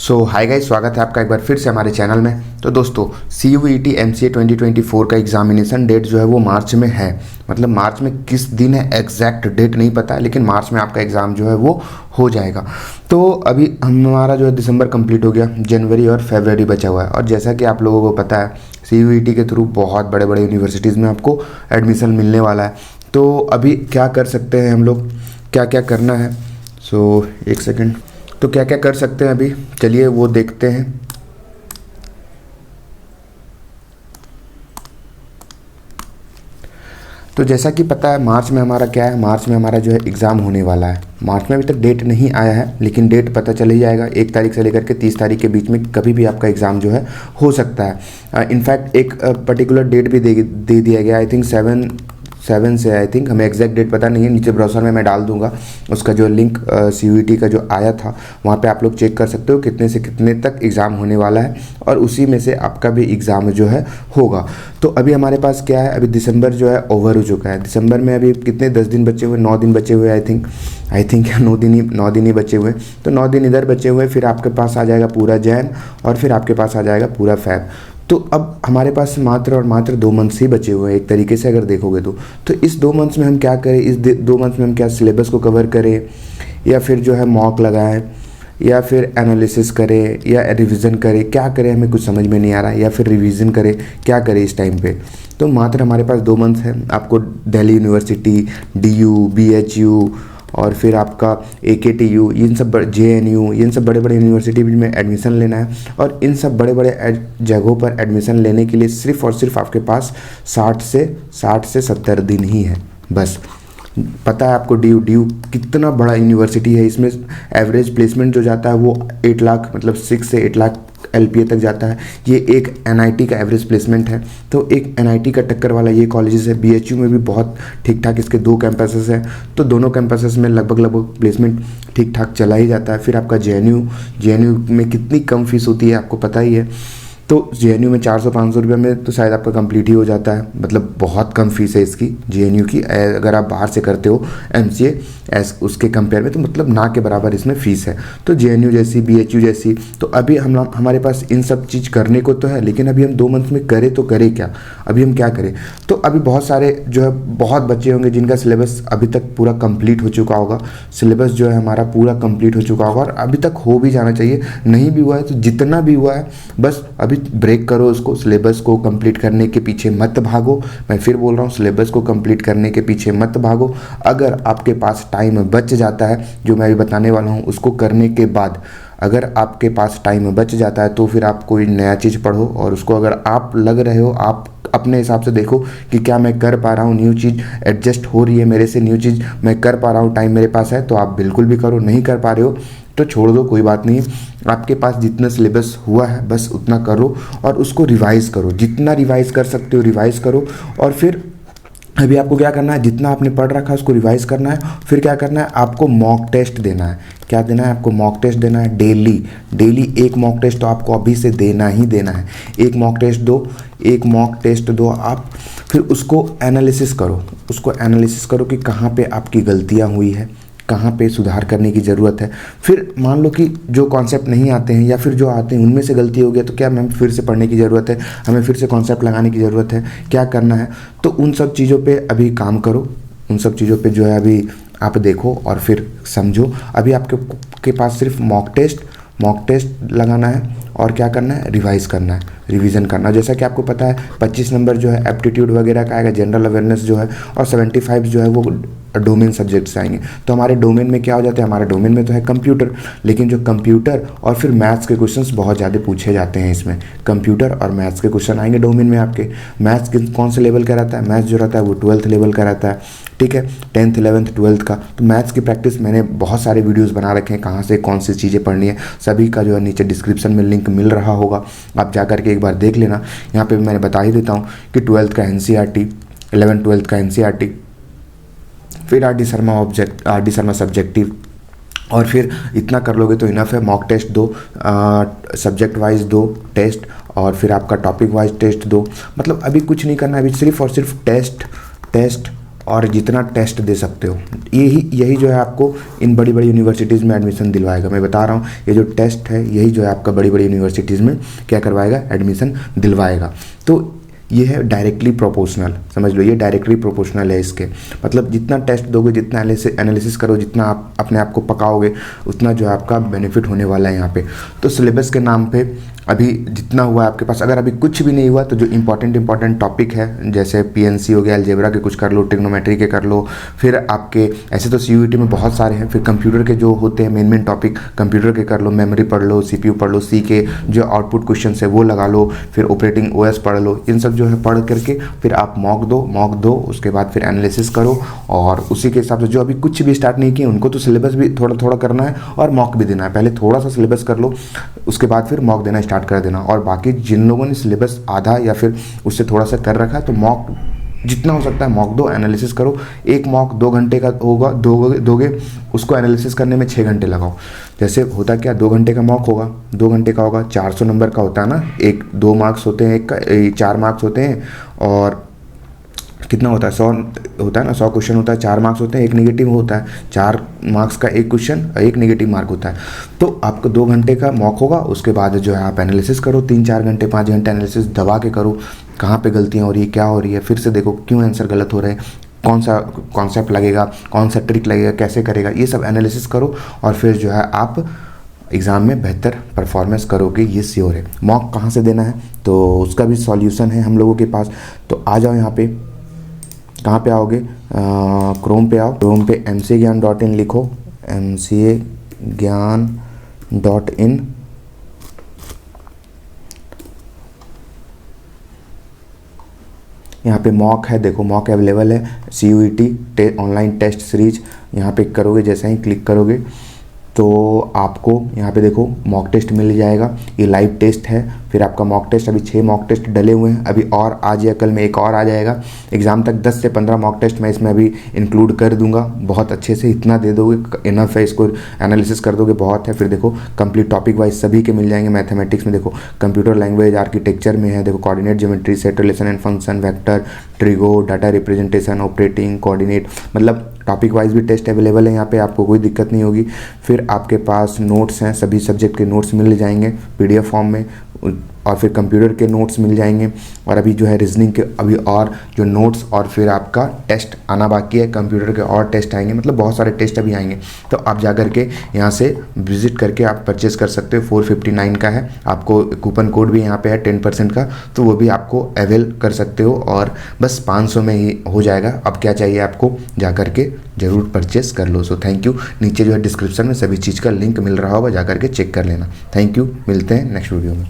सो hi guys, स्वागत है आपका एक बार फिर से हमारे चैनल में। तो दोस्तों CUET MCA 2024 का एग्जामिनेशन डेट जो है वो मार्च में है। मतलब मार्च में किस दिन है एग्जैक्ट डेट नहीं पता है, लेकिन मार्च में आपका एग्ज़ाम जो है वो हो जाएगा। तो अभी हमारा जो है दिसंबर कंप्लीट हो गया, जनवरी और फरवरी बचा हुआ है। और जैसा कि आप लोगों को पता है CUET के थ्रू बहुत बड़े बड़े यूनिवर्सिटीज़ में आपको एडमिशन मिलने वाला है। तो अभी क्या कर सकते हैं हम लोग, क्या क्या करना है। सो एक सेकेंड, तो क्या क्या कर सकते हैं अभी, चलिए वो देखते हैं। तो जैसा कि पता है मार्च में हमारा क्या है, मार्च में हमारा जो है एग्ज़ाम होने वाला है। मार्च में अभी तक डेट नहीं आया है, लेकिन डेट पता चल ही जाएगा। 1 तारीख से लेकर के 30 तारीख के बीच में कभी भी आपका एग्ज़ाम जो है हो सकता है। इनफैक्ट एक पर्टिकुलर डेट भी दे दिया गया, आई थिंक 7 से, आई थिंक, हमें एग्जैक्ट डेट पता नहीं है। नीचे ब्राउज़र में मैं डाल दूंगा उसका जो लिंक, CUET का जो आया था, वहाँ पे आप लोग चेक कर सकते हो कितने से कितने तक एग्ज़ाम होने वाला है, और उसी में से आपका भी एग्ज़ाम जो है होगा। तो अभी हमारे पास क्या है, अभी दिसंबर जो है ओवर हो चुका है। दिसंबर में अभी कितने 10 दिन बचे हुए, 9 दिन बचे हुए, आई थिंक 9 दिन ही बचे हुए। तो 9 दिन इधर बचे हुए, फिर आपके पास आ जाएगा पूरा जैन, और फिर आपके पास आ जाएगा पूरा फैब। तो अब हमारे पास मात्र और मात्र 2 मंथ्स ही बचे हुए हैं एक तरीके से अगर देखोगे तो इस 2 मंथ्स में हम क्या करें, इस 2 मंथ्स में हम क्या सिलेबस को कवर करें, या फिर जो है मॉक लगाएं, या फिर एनालिसिस करें, या रिवीजन करें, क्या करें हमें कुछ समझ में नहीं आ रहा है। या फिर रिवीजन करें, क्या करें इस टाइम पे। तो मात्र हमारे पास 2 मंथ्स हैं। आपको दिल्ली यूनिवर्सिटी, DU, BHU और फिर आपका AKTU, इन सब JNU, इन सब बड़े बड़े यूनिवर्सिटी में एडमिशन लेना है। और इन सब बड़े बड़े जगहों पर एडमिशन लेने के लिए सिर्फ और सिर्फ आपके पास 60 से 70 दिन ही है बस। पता है आपको DU कितना बड़ा यूनिवर्सिटी है, इसमें एवरेज प्लेसमेंट जो जाता है वो 8 लाख, मतलब 6 से 8 लाख LPA तक जाता है। ये एक NIT का एवरेज प्लेसमेंट है। तो एक NIT का टक्कर वाला ये कॉलेजेस है। BHU में भी बहुत ठीक ठाक इसके 2 कैंपसेस हैं, तो दोनों कैंपसेस में लगभग प्लेसमेंट ठीक ठाक चला ही जाता है। फिर आपका JNU में कितनी कम फीस होती है आपको पता ही है। तो JNU में 400-500 रुपये में तो शायद आपका कंप्लीट ही हो जाता है। मतलब बहुत कम फीस है इसकी JNU की। अगर आप बाहर से करते हो MCA उसके कंपेयर में, तो मतलब ना के बराबर इसमें फ़ीस है। तो JNU जैसी, BHU जैसी, तो अभी हमारे पास इन सब चीज़ करने को तो है, लेकिन अभी हम 2 मंथ में करें तो करें क्या, अभी हम क्या करें। तो अभी बहुत सारे जो है बहुत बच्चे होंगे जिनका सिलेबस अभी तक पूरा कंप्लीट हो चुका होगा। सिलेबस जो है हमारा पूरा कंप्लीट हो चुका होगा, और अभी तक हो भी जाना चाहिए। नहीं भी हुआ है तो जितना भी हुआ है बस अभी ब्रेक करो उसको। सिलेबस को कंप्लीट करने के पीछे मत भागो। मैं फिर बोल रहा हूँ, सिलेबस को कंप्लीट करने के पीछे मत भागो। अगर आपके पास टाइम बच जाता है, जो मैं अभी बताने वाला हूँ उसको करने के बाद अगर आपके पास टाइम बच जाता है, तो फिर आप कोई नया चीज़ पढ़ो, और उसको अगर आप लग रहे हो, आप अपने हिसाब से देखो कि क्या मैं कर पा रहा हूँ, न्यू चीज़ एडजस्ट हो रही है मेरे से, न्यू चीज़ मैं कर पा रहा हूँ, टाइम मेरे पास है, तो आप बिल्कुल भी करो। नहीं कर पा रहे हो तो छोड़ दो, कोई बात नहीं। आपके पास जितना सिलेबस हुआ है बस उतना करो, और उसको रिवाइज़ करो। जितना रिवाइज़ कर सकते हो रिवाइज़ करो। और फिर अभी आपको क्या करना है, जितना आपने पढ़ रखा है उसको रिवाइज करना है। फिर क्या करना है, आपको मॉक टेस्ट देना है। क्या देना है आपको, मॉक टेस्ट देना है। डेली एक मॉक टेस्ट तो आपको अभी से देना ही देना है। एक मॉक टेस्ट दो आप। फिर उसको एनालिसिस करो कि कहाँ पे आपकी गलतियाँ हुई है, कहाँ पे सुधार करने की ज़रूरत है। फिर मान लो कि जो कॉन्सेप्ट नहीं आते हैं, या फिर जो आते हैं उनमें से गलती हो गया, तो क्या हमें फिर से पढ़ने की ज़रूरत है, हमें फिर से कॉन्सेप्ट लगाने की ज़रूरत है, क्या करना है। तो उन सब चीज़ों पे अभी काम करो, उन सब चीज़ों पे जो है अभी आप देखो और फिर समझो। अभी आपके पास सिर्फ मॉक टेस्ट लगाना है, और क्या करना है, रिवीजन करना। जैसा कि आपको पता है 25 नंबर जो है एप्टीट्यूड वगैरह का आएगा, जनरल अवेयरनेस जो है, और 75 जो है वो डोमेन सब्जेक्ट से आएंगे। तो हमारे डोमेन में क्या हो जाता है, हमारे डोमेन में तो है कंप्यूटर, लेकिन जो कंप्यूटर और फिर मैथ्स के क्वेश्चंस बहुत ज़्यादा पूछे जाते हैं इसमें। कंप्यूटर और मैथ्स के क्वेश्चन आएंगे डोमेन में आपके। मैथ्स कौन से लेवल का रहता है, मैथ्स जो रहता है वो 12th लेवल का रहता है, ठीक है, 10th 11th 12th का। तो मैथ्स की प्रैक्टिस मैंने बहुत सारे वीडियोज़ बना रखे हैं, कहाँ से कौन सी चीज़ें पढ़नी है, सभी का जो है नीचे डिस्क्रिप्शन में लिंक मिल रहा होगा, आप जा करके एक बार देख लेना। यहाँ पे मैंने बता ही देता हूँ कि 12th का NCERT, 11th 12th का NCERT, फिर RD शर्मा सब्जेक्टिव, और फिर इतना कर लोगे तो इनफ है। मॉक टेस्ट दो, सब्जेक्ट वाइज दो टेस्ट, और फिर आपका टॉपिक वाइज टेस्ट दो। मतलब अभी कुछ नहीं करना है, अभी सिर्फ और सिर्फ टेस्ट और जितना टेस्ट दे सकते हो। यही जो है आपको इन बड़ी बड़ी यूनिवर्सिटीज़ में एडमिशन दिलवाएगा। मैं बता रहा हूँ, ये जो टेस्ट है यही जो है आपका बड़ी बड़ी यूनिवर्सिटीज़ में क्या करवाएगा, एडमिशन दिलवाएगा। तो ये है डायरेक्टली प्रोपोर्शनल, समझ लो, ये डायरेक्टली प्रोपोर्शनल है इसके। मतलब जितना टेस्ट दोगे, जितना एनालिसिस करो, जितना आप अपने आप को पकाओगे, उतना जो है आपका बेनिफिट होने वाला है यहाँ पे। तो सिलेबस के नाम पे अभी जितना हुआ है आपके पास, अगर अभी कुछ भी नहीं हुआ तो जो इंपॉर्टेंट टॉपिक है, जैसे पीएनसी हो गया, अलजेब्रा के कुछ कर लो, ट्रिग्नोमेट्री के कर लो, फिर आपके ऐसे तो सीयूईटी में बहुत सारे हैं, फिर कंप्यूटर के जो होते हैं मेन टॉपिक कंप्यूटर के कर लो, मेमोरी पढ़ लो, सीपीयू पढ़ लो, सी के जो आउटपुट क्वेश्चन है वो लगा लो, फिर ऑपरेटिंग ओएस पढ़ लो। इन सब जो है पढ़ करके फिर आप मॉक दो, उसके बाद फिर एनालिसिस करो, और उसी के हिसाब से जो अभी कुछ भी स्टार्ट नहीं किए उनको तो सिलेबस भी थोड़ा थोड़ा करना है और मॉक भी देना है। पहले थोड़ा सा सिलेबस कर लो, उसके बाद फिर मॉक देना स्टार्ट कर देना। और बाकी जिन लोगों ने सिलेबस आधा या फिर उससे थोड़ा सा कर रखा है तो मॉक जितना हो सकता है मॉक दो, एनालिसिस करो। एक मॉक 2 घंटे का होगा, दोगे उसको एनालिसिस करने में 6 घंटे लगाओ। जैसे होता क्या, 2 घंटे का मॉक होगा, 2 घंटे का होगा, 400 नंबर का होता है ना, 2 मार्क्स होते हैं, एक का 4 मार्क्स होते हैं, और कितना होता है 100 होता है ना, 100 क्वेश्चन होता है, 4 मार्क्स होते हैं, एक नेगेटिव होता है, 4 मार्क्स का एक क्वेश्चन, एक नेगेटिव मार्क होता है। तो आपको 2 घंटे का मॉक होगा, उसके बाद जो है आप एनालिसिस करो, 3-4 घंटे 5 घंटे एनालिसिस दबा के करो, कहाँ पे गलतियाँ हो रही है, क्या हो रही है, फिर से देखो क्यों आंसर गलत हो रहे हैं, कौन सा कॉन्सेप्ट लगेगा, कौन सा ट्रिक लगेगा, कैसे करेगा, ये सब एनालिसिस करो, और फिर जो है आप एग्ज़ाम में बेहतर परफॉर्मेंस करोगे, ये श्योर है। मॉक कहाँ से देना है तो उसका भी सॉल्यूशन है हम लोगों के पास। तो आ जाओ यहाँ पे, कहाँ पे आओगे, क्रोम पे आओ, क्रोम पे mcgyan.in लिखो, mcgyan.in। यहाँ पे मॉक है, देखो मॉक अवेलेबल है, CUET ऑनलाइन टेस्ट सीरीज। यहाँ पे करोगे, जैसे ही क्लिक करोगे तो आपको यहाँ पे देखो मॉक टेस्ट मिल जाएगा, ये लाइव टेस्ट है। फिर आपका मॉक टेस्ट, अभी 6 मॉक टेस्ट डले हुए हैं, अभी और आज या कल में एक और आ जाएगा। एग्ज़ाम तक 10 से 15 मॉक टेस्ट मैं इसमें अभी इंक्लूड कर दूंगा, बहुत अच्छे से, इतना दे दोगे इनफ है, इसको एनालिसिस कर दोगे बहुत है। फिर देखो कंप्लीट टॉपिक वाइज सभी के मिल जाएंगे। मैथमेटिक्स में देखो कंप्यूटर लैंग्वेज आर्किटेक्चर में है, देखो coordinate geometry, set relation and function, vector, trigo, data representation, operating, coordinate, मतलब टॉपिक वाइज भी टेस्ट अवेलेबल है यहाँ पे, आपको कोई दिक्कत नहीं होगी। फिर आपके पास नोट्स हैं, सभी सब्जेक्ट के नोट्स मिल जाएंगे PDF फॉर्म में, और फिर कंप्यूटर के नोट्स मिल जाएंगे। और अभी जो है रीजनिंग के अभी और जो नोट्स, और फिर आपका टेस्ट आना बाकी है, कंप्यूटर के और टेस्ट आएंगे, मतलब बहुत सारे टेस्ट अभी आएंगे। तो आप जा करके यहाँ से विजिट करके आप परचेस कर सकते हो। 459 का है, आपको कूपन कोड भी यहाँ पे है 10% का, तो वो भी आपको अवेल कर सकते हो, और बस 500 में ही हो जाएगा। अब क्या चाहिए आपको, जा करके ज़रूर परचेस कर लो। So thank you. नीचे जो है डिस्क्रिप्शन में सभी चीज़ का लिंक मिल रहा होगा, जा करके चेक कर लेना। थैंक यू, मिलते हैं नेक्स्ट वीडियो में।